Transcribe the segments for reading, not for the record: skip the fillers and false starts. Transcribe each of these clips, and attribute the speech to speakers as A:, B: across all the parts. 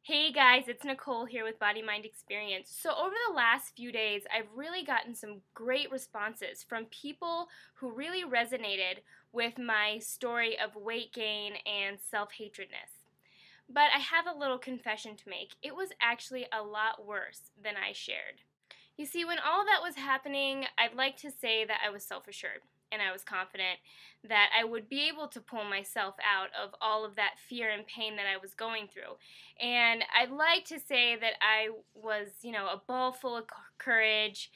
A: Hey guys, it's Nicole here with BodyMindX. So over the last few days, I've really gotten some great responses from people who really resonated with my story of weight gain and self-hatredness. But I have a little confession to make. It was actually a lot worse than I shared. You see, when all that was happening, I'd like to say that I was self-assured and I was confident that I would be able to pull myself out of all of that fear and pain that I was going through. And I'd like to say that I was, a ball full of courage,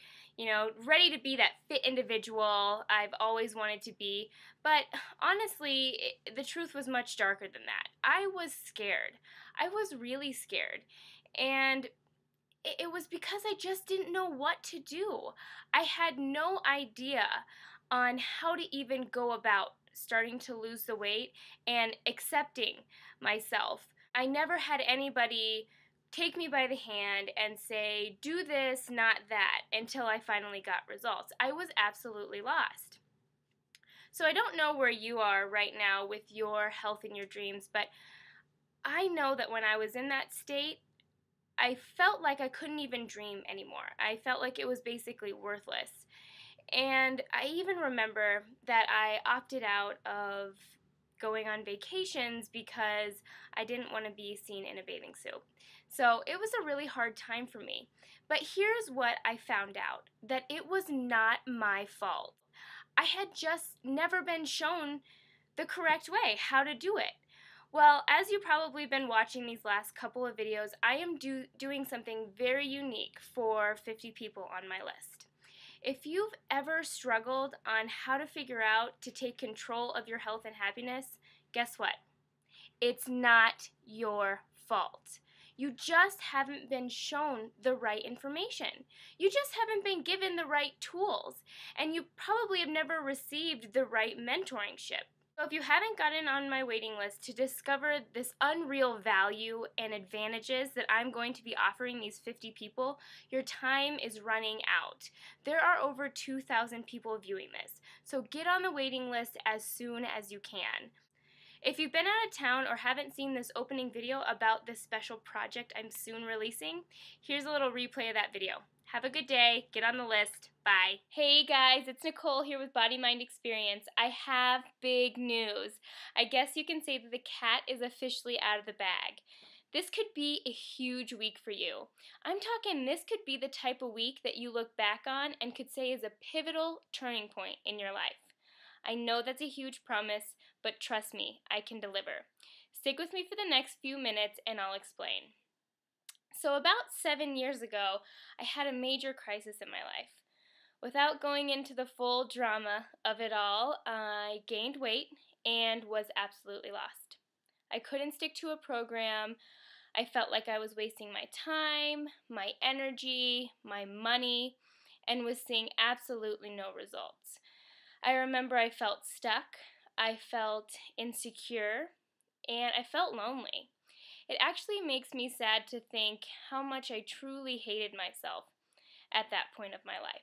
A: ready to be that fit individual I've always wanted to be. But honestly, the truth was much darker than that. I was scared. I was really scared. And it was because I just didn't know what to do. I had no idea on how to even go about starting to lose the weight and accepting myself. I never had anybody take me by the hand and say, do this, not that, until I finally got results. I was absolutely lost. So I don't know where you are right now with your health and your dreams, but I know that when I was in that state, I felt like I couldn't even dream anymore. I felt like it was basically worthless. And I even remember that I opted out of going on vacations because I didn't want to be seen in a bathing suit. So it was a really hard time for me. But here's what I found out, that it was not my fault. I had just never been shown the correct way, how to do it. Well, as you've probably been watching these last couple of videos, I am doing something very unique for 50 people on my list. If you've ever struggled on how to figure out to take control of your health and happiness, guess what? It's not your fault. You just haven't been shown the right information. You just haven't been given the right tools, and you probably have never received the right mentorship. So if you haven't gotten on my waiting list to discover this unreal value and advantages that I'm going to be offering these 50 people, your time is running out. There are over 2,000 people viewing this, so get on the waiting list as soon as you can. If you've been out of town or haven't seen this opening video about this special project I'm soon releasing, here's a little replay of that video. Have a good day. Get on the list. Bye. Hey guys, it's Nicole here with BodyMindX. I have big news. I guess you can say that the cat is officially out of the bag. This could be a huge week for you. I'm talking this could be the type of week that you look back on and could say is a pivotal turning point in your life. I know that's a huge promise, but trust me, I can deliver. Stick with me for the next few minutes and I'll explain. So about 7 years ago, I had a major crisis in my life. Without going into the full drama of it all, I gained weight and was absolutely lost. I couldn't stick to a program. I felt like I was wasting my time, my energy, my money, and was seeing absolutely no results. I remember I felt stuck, I felt insecure, and I felt lonely. It actually makes me sad to think how much I truly hated myself at that point of my life.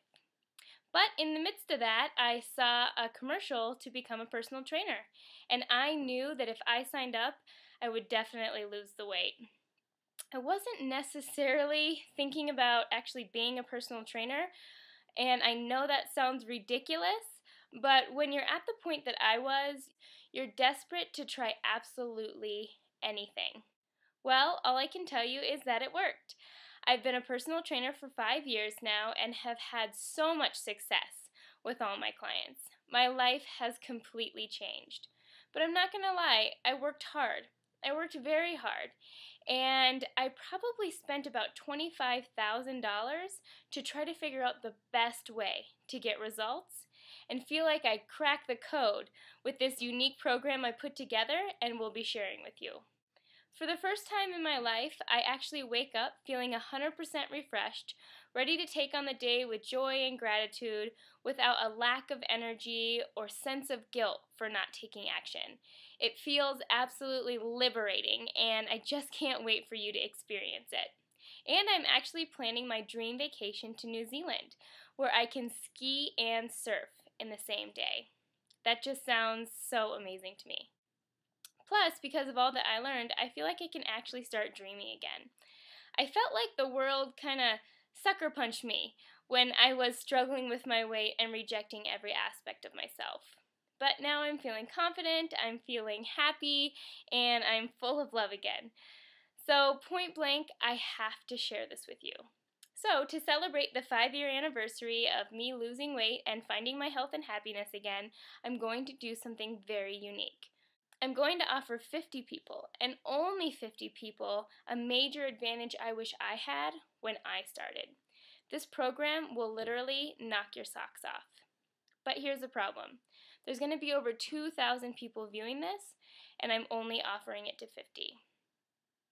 A: But in the midst of that, I saw a commercial to become a personal trainer, and I knew that if I signed up, I would definitely lose the weight. I wasn't necessarily thinking about actually being a personal trainer, and I know that sounds ridiculous, but when you're at the point that I was, you're desperate to try absolutely anything. Well, all I can tell you is that it worked. I've been a personal trainer for 5 years now and have had so much success with all my clients. My life has completely changed. But I'm not going to lie, I worked hard. I worked very hard, and I probably spent about $25,000 to try to figure out the best way to get results and feel like I cracked the code with this unique program I put together and will be sharing with you. For the first time in my life, I actually wake up feeling 100% refreshed, ready to take on the day with joy and gratitude without a lack of energy or sense of guilt for not taking action. It feels absolutely liberating, and I just can't wait for you to experience it. And I'm actually planning my dream vacation to New Zealand, where I can ski and surf in the same day. That just sounds so amazing to me. Plus, because of all that I learned, I feel like I can actually start dreaming again. I felt like the world kind of sucker punched me when I was struggling with my weight and rejecting every aspect of myself. But now I'm feeling confident, I'm feeling happy, and I'm full of love again. So, point blank, I have to share this with you. So, to celebrate the 5-year anniversary of me losing weight and finding my health and happiness again, I'm going to do something very unique. I'm going to offer 50 people, and only 50 people, a major advantage I wish I had when I started. This program will literally knock your socks off. But here's the problem. There's going to be over 2,000 people viewing this, and I'm only offering it to 50.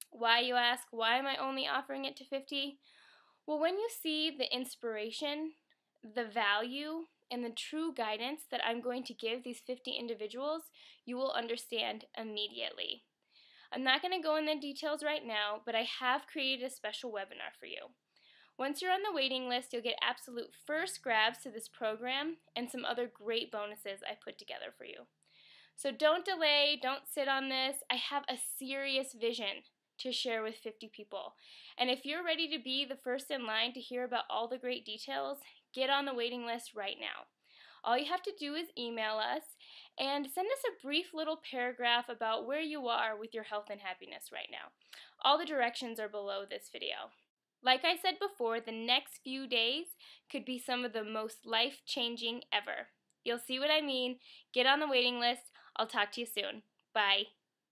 A: Why, you ask? Why am I only offering it to 50? Well, when you see the inspiration, the value, and the true guidance that I'm going to give these 50 individuals, you will understand immediately. I'm not going to go into the details right now, but I have created a special webinar for you. Once you're on the waiting list, you'll get absolute first grabs to this program and some other great bonuses I put together for you. So don't delay, don't sit on this. I have a serious vision to share with 50 people. And if you're ready to be the first in line to hear about all the great details, get on the waiting list right now. All you have to do is email us and send us a brief little paragraph about where you are with your health and happiness right now. All the directions are below this video. Like I said before, the next few days could be some of the most life-changing ever. You'll see what I mean. Get on the waiting list. I'll talk to you soon. Bye.